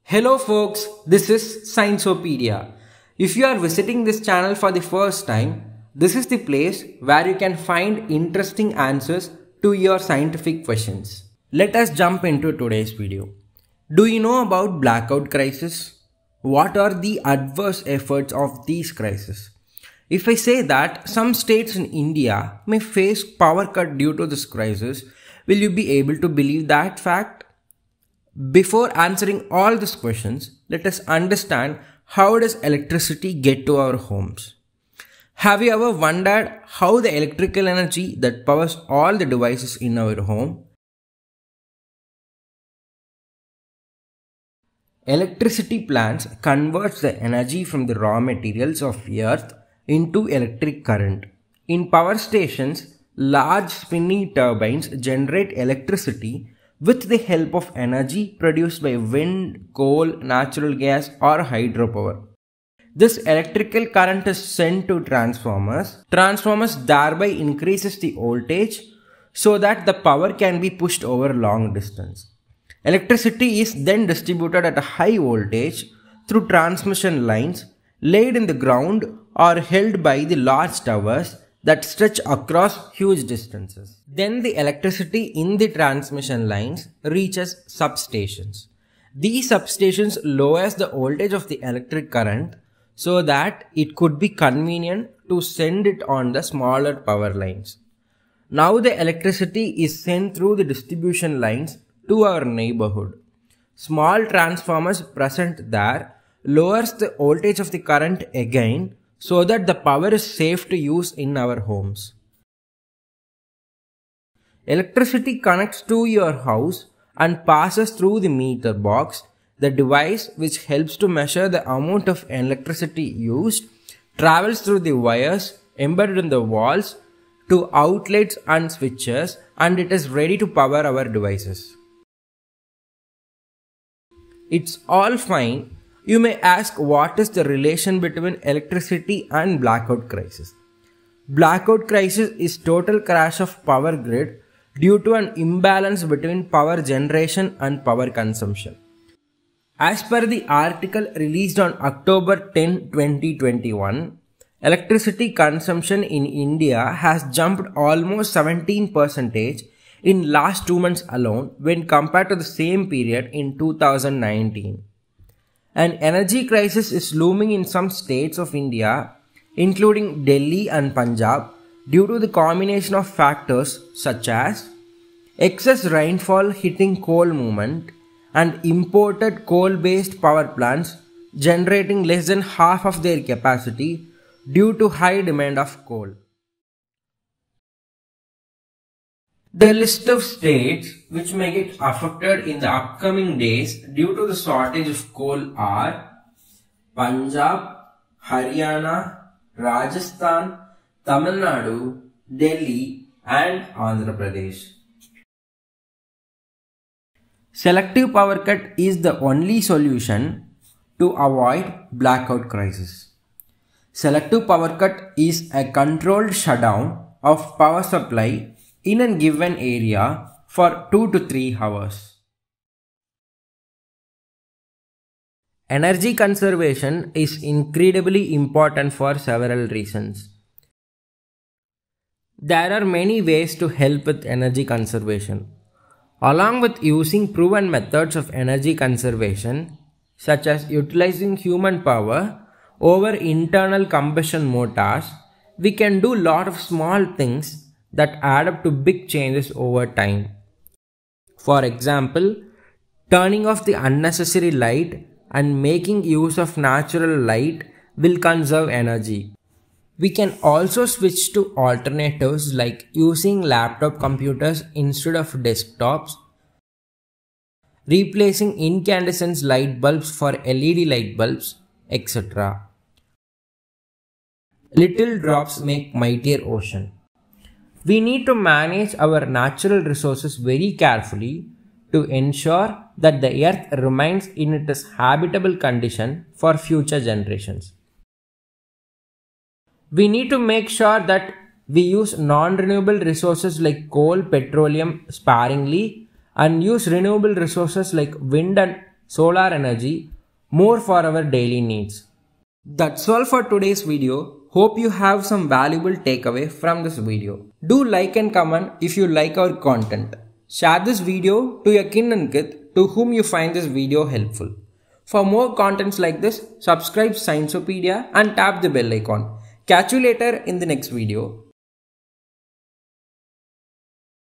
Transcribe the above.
Hello folks, this is Scienceopedia. If you are visiting this channel for the first time, this is the place where you can find interesting answers to your scientific questions. Let us jump into today's video. Do you know about blackout crisis? What are the adverse effects of these crises? If I say that some states in India may face power cut due to this crisis, will you be able to believe that fact? Before answering all these questions, let us understand how does electricity get to our homes. Have you ever wondered how the electrical energy that powers all the devices in our home? Electricity plants converts the energy from the raw materials of earth into electric current. In power stations, large spinning turbines generate electricity with the help of energy produced by wind, coal, natural gas or hydropower. This electrical current is sent to transformers. Transformers thereby increases the voltage so that the power can be pushed over long distance. Electricity is then distributed at a high voltage through transmission lines laid in the ground or held by the large towers that stretch across huge distances. Then the electricity in the transmission lines reaches substations. These substations lowers the voltage of the electric current so that it could be convenient to send it on the smaller power lines. Now the electricity is sent through the distribution lines to our neighborhood. Small transformers present there lowers the voltage of the current again so that the power is safe to use in our homes. Electricity connects to your house and passes through the meter box, the device which helps to measure the amount of electricity used, travels through the wires embedded in the walls to outlets and switches, and it is ready to power our devices. It's all fine. You may ask, what is the relation between electricity and blackout crisis? Blackout crisis is total crash of power grid due to an imbalance between power generation and power consumption. As per the article released on October 10, 2021, electricity consumption in India has jumped almost 17% in last 2 months alone when compared to the same period in 2019. An energy crisis is looming in some states of India, including Delhi and Punjab, due to the combination of factors such as excess rainfall hitting coal movement and imported coal-based power plants generating less than half of their capacity due to high demand of coal. The list of states which may get affected in the upcoming days due to the shortage of coal are Punjab, Haryana, Rajasthan, Tamil Nadu, Delhi and Andhra Pradesh. Selective power cut is the only solution to avoid blackout crisis. Selective power cut is a controlled shutdown of power supply in a given area for 2 to 3 hours. Energy conservation is incredibly important for several reasons. There are many ways to help with energy conservation. Along with using proven methods of energy conservation, such as utilizing human power over internal combustion motors, we can do a lot of small things that add up to big changes over time. For example, turning off the unnecessary light and making use of natural light will conserve energy. We can also switch to alternatives like using laptop computers instead of desktops, replacing incandescent light bulbs for LED light bulbs, etc. Little drops make mightier ocean. We need to manage our natural resources very carefully to ensure that the earth remains in its habitable condition for future generations. We need to make sure that we use non-renewable resources like coal, petroleum sparingly and use renewable resources like wind and solar energy more for our daily needs. That's all for today's video. Hope you have some valuable takeaway from this video. Do like and comment if you like our content. Share this video to your kin and kith to whom you find this video helpful. For more contents like this, subscribe Scienceopedia and tap the bell icon. Catch you later in the next video.